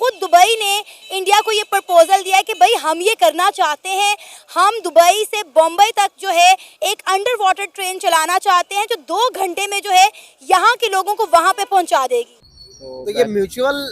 खुद दुबई ने इंडिया को ये प्रपोजल दिया है कि भाई हम ये करना चाहते हैं, हम दुबई से बम्बई तक जो है एक अंडर वाटर ट्रेन चलाना चाहते हैं जो 2 घंटे में जो है यहाँ के लोगों को वहाँ पे पहुँचा देगी। तो ये म्यूचुअल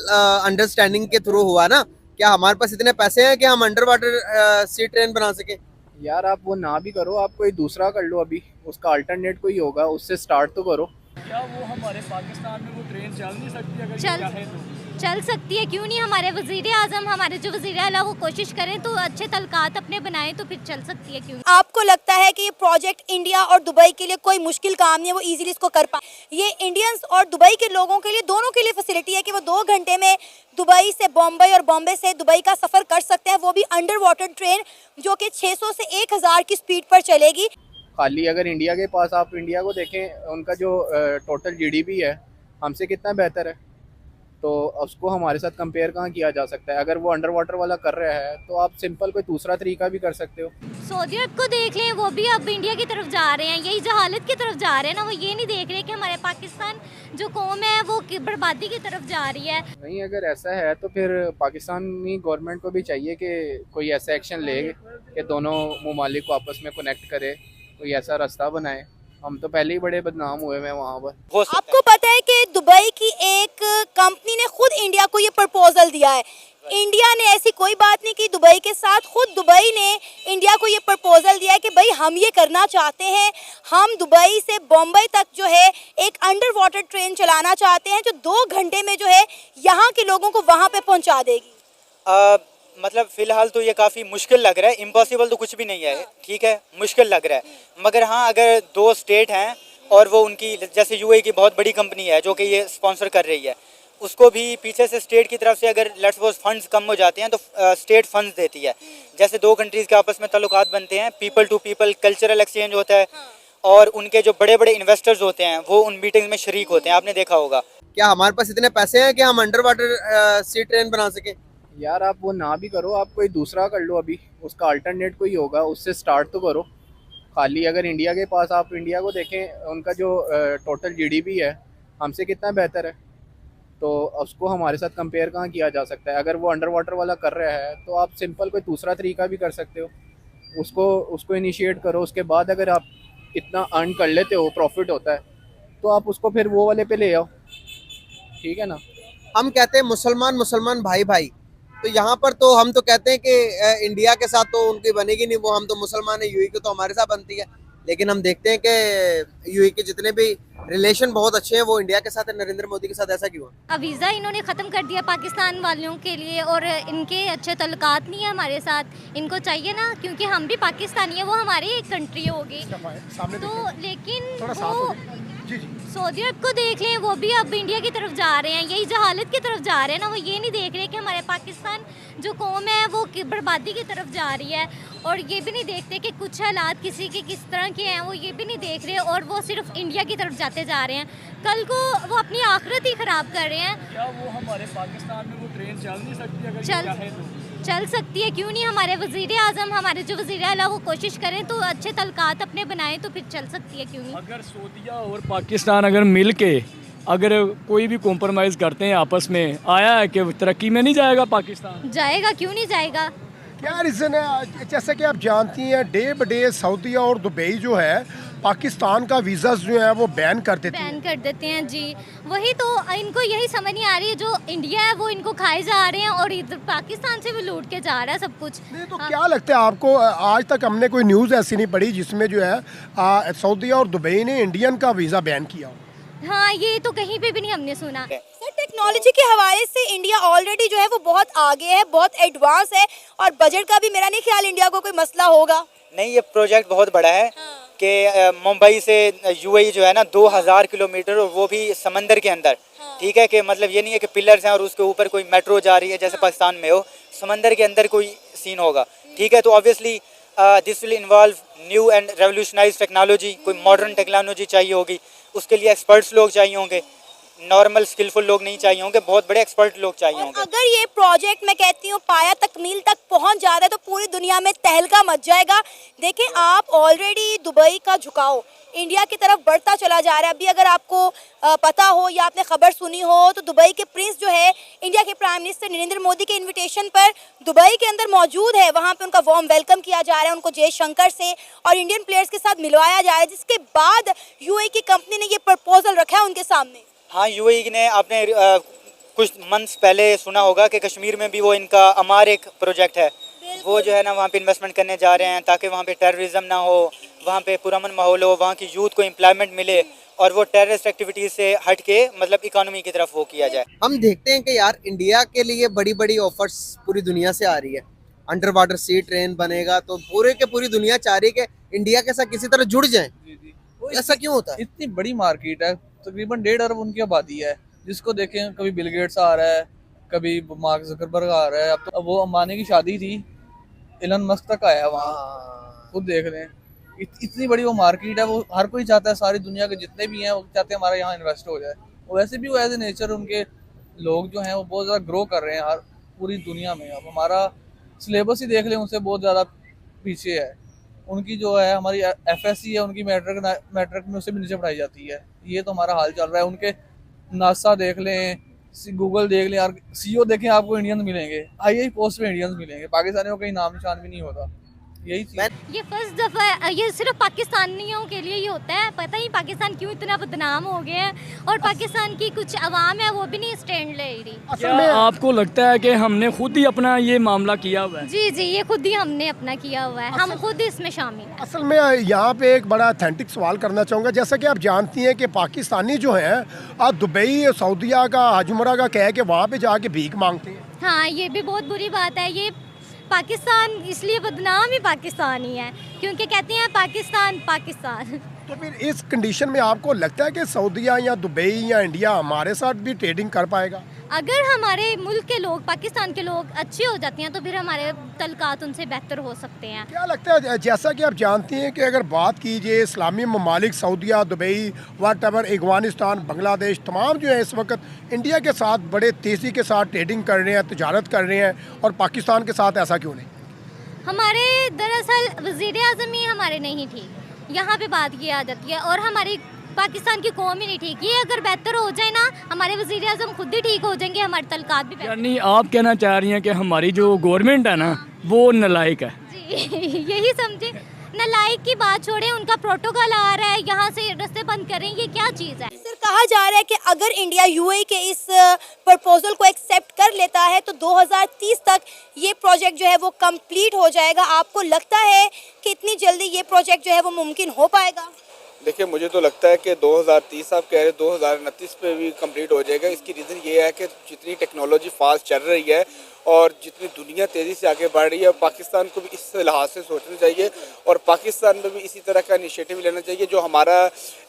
अंडरस्टैंडिंग के थ्रू हुआ ना? क्या हमारे पास इतने पैसे हैं कि हम अंडर वाटर सी ट्रेन बना सके? यार आप वो ना भी करो, आप कोई दूसरा कर लो, अभी उसका अल्टरनेट कोई होगा, उससे स्टार्ट तो करो। क्या वो हमारे पाकिस्तान में वो ट्रेन चल नहीं सकती? अगर चल चाहे तो चल सकती है, क्यों नहीं। हमारे वज़ीर आज़म, हमारे जो वज़ीर आला वो कोशिश करें तो अच्छे तलकात अपने बनाएं तो फिर चल सकती है, क्यों नहीं। आपको लगता है कि ये प्रोजेक्ट इंडिया और दुबई के लिए कोई मुश्किल काम नहीं है, वो इजीली इसको कर पाए? ये इंडियंस और दुबई के लोगों के लिए, दोनों के लिए फैसिलिटी है कि वो 2 घंटे में दुबई से बॉम्बे और बॉम्बे से दुबई का सफ़र कर सकते हैं, वो भी अंडर वाटर ट्रेन जो कि 600 से 1000 की स्पीड पर चलेगी। खाली अगर इंडिया के पास, आप इंडिया को देखें, उनका जो टोटल जीडीपी है हमसे कितना बेहतर है, तो उसको हमारे साथ कंपेयर कहाँ किया जा सकता है? अगर वो अंडर वाटर वाला कर रहा है तो आप सिंपल कोई दूसरा तरीका भी कर सकते हो। सऊदी अरब को देख लें, वो भी अब इंडिया की तरफ जा रहे हैं, यही जहालत की तरफ जा रहे हैं ना। वो ये नहीं देख रहे कि हमारे पाकिस्तान जो कौम है वो बर्बादी की तरफ जा रही है। नहीं, अगर ऐसा है तो फिर पाकिस्तानी गवर्नमेंट को भी चाहिए कि कोई ऐसा एक्शन ले कि दोनों ममालिक को आपस में कनेक्ट करे, कोई ऐसा रास्ता बनाए। हम तो पहले ही बड़े बदनाम हुए हैं वहाँ पर। आपको पता है कि दुबई की एक कंपनी ने खुद इंडिया को ये प्रपोजल दिया है। इंडिया ने ऐसी कोई बात नहीं की दुबई के साथ, खुद दुबई ने इंडिया को ये प्रपोजल दिया है कि भाई हम ये करना चाहते हैं, हम दुबई से बॉम्बे तक जो है एक अंडर वाटर ट्रेन चलाना चाहते हैं जो 2 घंटे में जो है यहाँ के लोगों को वहाँ पे पहुँचा देगी। मतलब फ़िलहाल तो ये काफ़ी मुश्किल लग रहा है, इम्पॉसिबल तो कुछ भी नहीं है, ठीक है, मुश्किल लग रहा है। मगर हाँ, अगर 2 स्टेट हैं और वो उनकी, जैसे यूएई की बहुत बड़ी कंपनी है जो कि ये स्पॉन्सर कर रही है, उसको भी पीछे से स्टेट की तरफ से अगर लेट्स सपोज फंड्स कम हो जाते हैं तो स्टेट फंड्स देती है। जैसे 2 कंट्रीज़ के आपस में ताल्लुकात बनते हैं, people to people cultural exchange होता है, और उनके जो बड़े बड़े इन्वेस्टर्स होते हैं वो उन मीटिंग्स में शरीक होते हैं, आपने देखा होगा। क्या हमारे पास इतने पैसे हैं कि हम अंडर वाटर सी ट्रेन बना सके? यार आप वो ना भी करो, आप कोई दूसरा कर लो, अभी उसका अल्टरनेट कोई होगा, उससे स्टार्ट तो करो। खाली अगर इंडिया के पास, आप इंडिया को देखें, उनका जो टोटल जीडीपी है हमसे कितना बेहतर है, तो उसको हमारे साथ कंपेयर कहाँ किया जा सकता है? अगर वो अंडर वाटर वाला कर रहा है तो आप सिंपल कोई दूसरा तरीका भी कर सकते हो, उसको इनिशिएट करो। उसके बाद अगर आप इतना अर्न कर लेते हो, प्रॉफिट होता है, तो आप उसको फिर वो वाले पे ले आओ, ठीक है ना। हम कहते हैं मुसलमान भाई भाई, तो यहाँ पर तो हम तो कहते हैं कि इंडिया के साथ तो उनकी बनेगी नहीं, वो हम तो मुसलमान है, यूएई की तो हमारे साथ बनती है। लेकिन हम देखते हैं कि यूएई के जितने भी रिलेशन बहुत अच्छे हैं वो इंडिया के साथ है, नरेंद्र मोदी के साथ। ऐसा क्यों? अब वीज़ा इन्होंने ख़त्म कर दिया पाकिस्तान वालों के लिए, और इनके अच्छे तल्लुकात नहीं है हमारे साथ। इनको चाहिए ना, क्योंकि हम भी पाकिस्तानी है, वो हमारी एक कंट्री होगी तो। लेकिन वो सऊदी अरब को देख लें, वो भी अब इंडिया की तरफ जा रहे हैं, यही जहालत की तरफ जा रहे हैं ना। वो ये नहीं देख रहे कि हमारे पाकिस्तान जो कौम है वो बर्बादी की तरफ जा रही है, और ये भी नहीं देखते कि कुछ हालात किसी के किस तरह के हैं, वो ये भी नहीं देख रहे, और वो सिर्फ इंडिया की तरफ जाते जा रहे हैं। कल को वो अपनी आखिरत ही ख़राब कर रहे हैं। क्या वो हमारे पाकिस्तान में वो ट्रेन चल नहीं सकती? अगर चाहे तो चल सकती है, क्यों नहीं। हमारे वज़ीर आज़म, हमारे जो वज़ीर आला वो कोशिश करें तो अच्छे तलकात अपने बनाएं तो फिर चल सकती है, क्यों नहीं। अगर सऊदीया और पाकिस्तान अगर मिल के अगर कोई भी कॉम्प्रोमाइज़ करते हैं आपस में, आया है कि तरक्की में नहीं जाएगा पाकिस्तान? जाएगा, क्यों नहीं जाएगा। क्या रीज़न है? जैसा कि आप जानती हैं, डे ब डे सऊदी और दुबई जो है पाकिस्तान का वीज़ा जो है वो बैन कर देते हैं जी। वही तो इनको यही समझ नहीं आ रही है, जो इंडिया है वो इनको खाए जा रहे हैं और इधर पाकिस्तान से भी लूट के जा रहा है सब कुछ। नहीं तो क्या लगता है आपको, आज तक हमने कोई न्यूज़ ऐसी नहीं पढ़ी जिसमें जो है सऊदी और दुबई ने इंडियन का वीज़ा बैन किया हो? हाँ, ये तो कहीं पे भी नहीं हमने सुना। सर, टेक्नोलॉजी के हवाले से इंडिया ऑलरेडी जो है वो बहुत आगे है, बहुत एडवांस है, और बजट का भी मेरा नहीं ख्याल इंडिया को कोई मसला होगा। नहीं, ये प्रोजेक्ट बहुत बड़ा है कि मुंबई से यूएई जो है ना 2000 किलोमीटर, और वो भी समंदर के अंदर, ठीक है, कि मतलब ये नहीं है कि पिलर्स हैं और उसके ऊपर कोई मेट्रो जा रही है जैसे पाकिस्तान में हो, समंदर के अंदर कोई सीन होगा, ठीक है। तो obviously this will involve new and revolutionise technology, कोई मॉडर्न टेक्नोलॉजी चाहिए होगी, उसके लिए एक्सपर्ट्स लोग चाहिए होंगे, नॉर्मल स्किलफुल लोग नहीं चाहिए होंगे, बहुत बड़े एक्सपर्ट लोग चाहिए और होंगे। अगर ये प्रोजेक्ट मैं कहती हूँ पाया तकमील तक पहुंच जाता है तो पूरी दुनिया में तहलका मच जाएगा। देखें आप ऑलरेडी दुबई का झुकाव इंडिया की तरफ बढ़ता चला जा रहा है। अभी अगर आपको पता हो या आपने खबर सुनी हो तो दुबई के प्रिंस जो है इंडिया के प्राइम मिनिस्टर नरेंद्र मोदी के इनविटेशन पर दुबई के अंदर मौजूद है। वहाँ पे उनका वार्म वेलकम किया जा रहा है, उनको जयशंकर से और इंडियन प्लेयर्स के साथ मिलवाया जा रहा है, जिसके बाद यूएई की कंपनी ने ये प्रपोजल रखा है उनके सामने। हाँ, यूएई ने आपने कुछ मंथ्स पहले सुना होगा कि कश्मीर में भी वो इनका अमार एक प्रोजेक्ट है, वो जो है ना वहाँ पे इन्वेस्टमेंट करने जा रहे हैं ताकि वहाँ पे टेररिज्म ना हो, वहाँ पे पुरअमन माहौल हो, वहाँ की यूथ को एम्प्लॉयमेंट मिले और वो टेररिस्ट एक्टिविटीज से हट के मतलब इकोनॉमी की तरफ वो किया जाए। हम देखते हैं कि यार इंडिया के लिए बड़ी बड़ी ऑफर्स पूरी दुनिया से आ रही है। अंडर वाटर सी ट्रेन बनेगा तो पूरे के पूरी दुनिया चाह रही है कि इंडिया के साथ किसी तरह जुड़ जाए। ऐसा क्यों होता है? इतनी बड़ी मार्केट है, तकरीबन 1.5 अरब उनकी आबादी है, जिसको देखें कभी बिल गेट्स आ रहा है, कभी मार्क ज़करबर्ग आ रहा है। अब वो अंबानी की शादी थी, एलन मस्क तक आया वहाँ, खुद देख रहे हैं। इतनी बड़ी वो मार्केट है, वो हर कोई चाहता है, सारी दुनिया के जितने भी हैं वो चाहते हैं हमारा यहाँ इन्वेस्ट हो जाए। वैसे भी वो एज ए नेचर उनके लोग जो हैं वो बहुत ज़्यादा ग्रो कर रहे हैं हर पूरी दुनिया में। अब हमारा सिलेबस ही देख लें, उनसे बहुत ज़्यादा पीछे है। उनकी जो है हमारी एफएससी है, उनकी मैट्रिक में उससे भी नीचे पढ़ाई जाती है। ये तो हमारा हाल चल रहा है। उनके नासा देख लें, गूगल देख लें, सीईओ देखें, आपको इंडियंस मिलेंगे, हाई पोस्ट पे इंडियंस मिलेंगे, पाकिस्तानियों का कहीं नाम निशान भी नहीं होता। यही चीज़ ये फर्स्ट दफ़ा ये सिर्फ पाकिस्तानियों के लिए ही होता है। पता ही पाकिस्तान क्यों इतना बदनाम हो गया है, और पाकिस्तान की कुछ अवाम है वो भी नहीं स्टैंड ले रही। क्या आपको लगता है कि हमने खुद ही अपना ये मामला किया हुआ है? जी जी, ये खुद ही हमने अपना किया हुआ है, हम खुद इसमें शामिल हैं। असल में यहाँ पे एक बड़ा अथेंटिक सवाल करना चाहूँगा। जैसा कि आप जानती हैं कि पाकिस्तानी जो हैं आज दुबई सऊदीया का हजमरा का कह के वहाँ पे जाके भीख मांगते हैं। हाँ, ये भी बहुत बुरी बात है। ये पाकिस्तान इसलिए बदनाम ही पाकिस्तान ही है क्योंकि कहते हैं पाकिस्तान पाकिस्तान। तो फिर इस कंडीशन में आपको लगता है कि सऊदीया या दुबई या इंडिया हमारे साथ भी ट्रेडिंग कर पाएगा? अगर हमारे मुल्क के लोग, पाकिस्तान के लोग अच्छे हो जाते हैं तो फिर हमारे तल्कात उनसे बेहतर हो सकते हैं। क्या लगता है, जैसा कि आप जानती हैं कि अगर बात कीजिए इस्लामी ममालिक सऊदीया, दुबई, वाटएवर, अफगानिस्तान, बांग्लादेश, तमाम जो है इस वक्त इंडिया के साथ बड़े तेज़ी के साथ ट्रेडिंग कर रहे हैं, तिजारत कर रहे हैं, और पाकिस्तान के साथ ऐसा क्यों नहीं? हमारे दरअसल वज़ीर आज़म ही हमारे नहीं ठीक, यहाँ पे बात ये आ जाती है, और हमारी पाकिस्तान की कौम ही नहीं ठीक। ये अगर बेहतर हो जाए ना, हमारे वज़ीर आज़म खुद ही ठीक हो जाएंगे, हमारे तल्कात भी बेहतर। यानी आप कहना चाह रही हैं कि हमारी जो गवर्नमेंट है ना वो नालायक है? जी यही समझे। नालायक की बात छोड़ें, उनका प्रोटोकॉल आ रहा है, यहाँ से रास्ते बंद करें, ये क्या चीज़ है? सर कहा जा रहा है कि अगर इंडिया यूएई के इस प्रपोजल को एक्सेप्ट कर लेता है तो 2030 तक ये प्रोजेक्ट जो है वो कंप्लीट हो जाएगा। आपको लगता है कि इतनी जल्दी ये प्रोजेक्ट जो है वो मुमकिन हो पाएगा? देखिए, मुझे तो लगता है कि 2030 आप कह रहे 2029 पे भी कंप्लीट हो जाएगा। इसकी रीज़न ये है कि जितनी टेक्नोलॉजी फास्ट चल रही है और जितनी दुनिया तेज़ी से आगे बढ़ रही है, पाकिस्तान को भी इस लिहाज से सोचना चाहिए और पाकिस्तान में भी इसी तरह का इनिशिएटिव लेना चाहिए। जो हमारा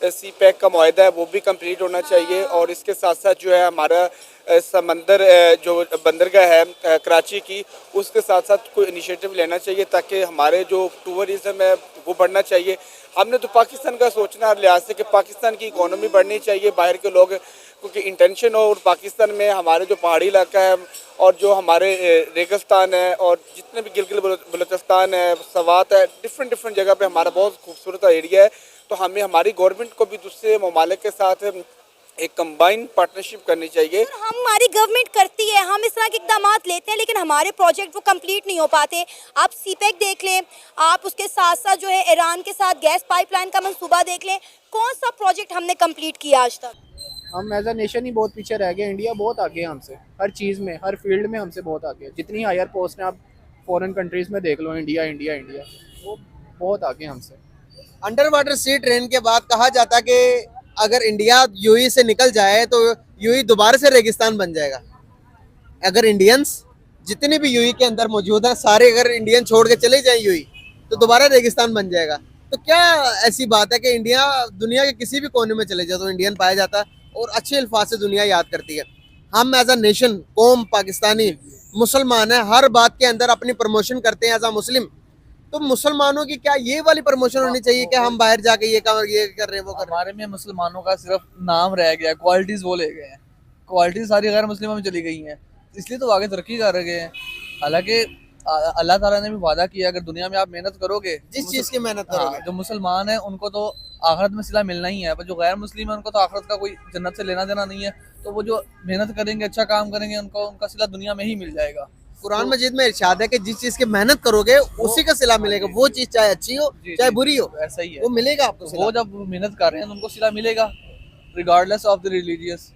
सी पैक का मुआहदा है वो भी कंप्लीट होना चाहिए, और इसके साथ साथ जो है हमारा समंदर जो बंदरगाह है कराची की, उसके साथ साथ कोई इनिशिएटिव लेना चाहिए ताकि हमारे जो टूरिज़म है वो बढ़ना चाहिए। हमने तो पाकिस्तान का सोचना लिहाज से कि पाकिस्तान की इकोनॉमी बढ़नी चाहिए, बाहर के लोग क्योंकि इंटेंशन हो, और पाकिस्तान में हमारे जो पहाड़ी इलाका है और जो हमारे रेगिस्तान है और जितने भी गिलगित बलूचिस्तान है, सवात है, डिफरेंट जगह पे हमारा बहुत खूबसूरत एरिया है। तो हमें हमारी गवर्नमेंट को भी दूसरे ममालिक के साथ एक कंबाइन पार्टनरशिप करनी चाहिए। हमारी गवर्नमेंट करती है, हम इस तरह के इकदाम लेते हैं, लेकिन हमारे प्रोजेक्ट वो कंप्लीट नहीं हो पाते। आप सीपैक देख लें, आप उसके साथ साथ जो है ईरान के साथ गैस पाइपलाइन का मंसूबा देख लें, कौन सा प्रोजेक्ट हमने कंप्लीट किया आज तक? हम एज अ नेशन ही बहुत पीछे रह गए। इंडिया बहुत आगे है हमसे, हर चीज़ में, हर फील्ड में हमसे बहुत आगे है। जितनी हायर पोस्ट हैं आप फॉरेन कंट्रीज़ में देख लो, इंडिया इंडिया इंडिया वो बहुत आगे हमसे। अंडर वाटर सी ट्रेन के बाद कहा जाता है कि अगर इंडिया यूएई से निकल जाए तो यूएई दोबारा से रेगिस्तान बन जाएगा। अगर इंडियंस जितने भी यूएई के अंदर मौजूद हैं सारे अगर इंडियन छोड़ के चले जाएं यूएई तो दोबारा रेगिस्तान बन जाएगा। तो क्या ऐसी बात है कि इंडिया दुनिया के किसी भी कोने में चले जाए तो इंडियन पाया जाता है और अच्छे अल्फाज से दुनिया याद करती है? हम एज अ नेशन, कौम पाकिस्तानी मुसलमान है, हर बात के अंदर अपनी प्रमोशन करते हैं एज अ मुस्लिम, तो मुसलमानों की क्या ये वाली प्रमोशन होनी चाहिए कि हम बाहर जाके ये कर रहे हैं वो कर रहे हमारे में मुसलमानों का सिर्फ नाम रह गया है, क्वालिटीज वो ले गए हैं, क्वालिटीज सारी गैर मुस्लिमों में चली गई हैं, इसलिए तो आगे तरक्की कर रहे हैं। हालांकि अल्लाह ताला ने भी वादा किया अगर दुनिया में आप मेहनत करोगे, हैं जिस चीज की मेहनत करोगे। जो मुसलमान है उनको तो आखिरत में सिला मिलना ही है, पर जो गैर मुस्लिम है उनको तो आखिरत का कोई जन्नत से लेना देना नहीं है। तो वो जो मेहनत करेंगे, अच्छा काम करेंगे, उनको उनका सिला दुनिया में ही मिल जाएगा। कुरान मजीद में इरशाद है कि जिस चीज की मेहनत करोगे उसी का सिला मिलेगा, वो चीज चाहे अच्छी हो चाहे बुरी हो, ऐसा ही है, वो मिलेगा आपको तो सिला। वो जब मेहनत कर रहे हैं तो उनको सिला मिलेगा रिगार्डलेस ऑफ द रिलीजियस।